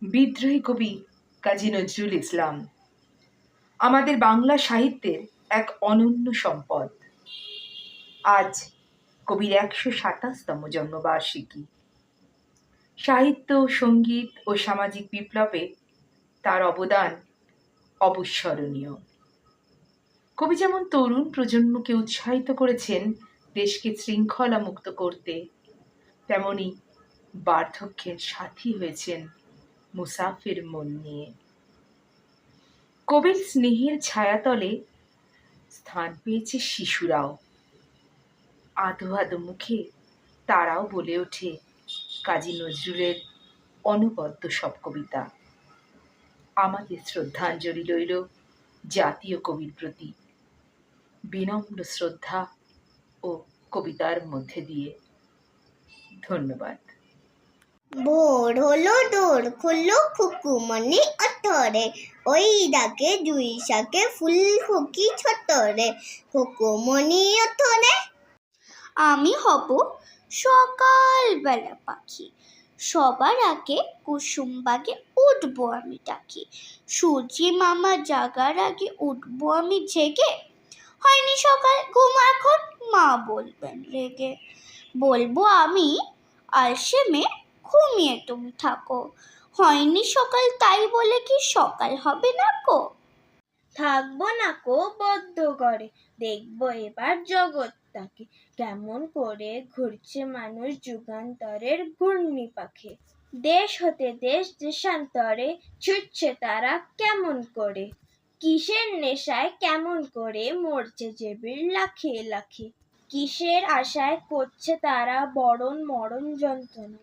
বিদ্রোহী কবি কাজী নজরুল ইসলাম আমাদের বাংলা সাহিত্যের এক অনন্য সম্পদ। আজ কবির ১২৭তম জন্মবার্ষিকী। সাহিত্য, সঙ্গীত ও সামাজিক বিপ্লবে তার অবদান অবিস্মরণীয়। কবি যেমন তরুণ প্রজন্মকে উৎসাহিত করেছেন দেশকে শৃঙ্খলা মুক্ত করতে, তেমনি বার্ধক্যের সাথী হয়েছেন মুসাফির মন নিয়ে। কবির স্নেহের ছায়াতলে স্থান পেয়েছে শিশুরাও। আধো আধো মুখে তারাও বলে ওঠে কাজী নজরুলের অনবদ্য সব কবিতা। আমাদের শ্রদ্ধাঞ্জলি রইল জাতীয় কবির প্রতি, বিনম্র শ্রদ্ধা ও কবিতার মধ্যে দিয়ে। ধন্যবাদ। ভোর হলো, দোর খুললো, খুকুমনি অতরে, ওই ডাকে জুই শাকে ফুল ফুকি ছোটরে, খুকুমনি অতরে। আমি হব সকালবেলা পাখি, সবার আগে কুসুম বাগে উঠবো আমি ডাকি, সূর্যি মামা জাগার আগে উঠবো আমি জেগে, হয়নি সকাল ঘুম এখন মা বলবেন রেগে, বলবো আমি আলসে মেয়ে ঘুমিয়ে তুমি থাকো, হয়নি সকাল তাই বলে কি সকাল হবে না কো, থাকবো না কো বদ্ধ করে, দেখবো এবার জগৎটাকে, কেমন করে ঘুরছে মানুষ যুগান্তরের ঘূর্ণি পাখে, দেশ হতে দেশ দেশান্তরে ছুটছে তারা কেমন করে, কিসের নেশায় কেমন করে মরছে যে বীর লাখে লাখে, কিসের আশায় করছে তারা বরণ মরণ যন্ত্রণা,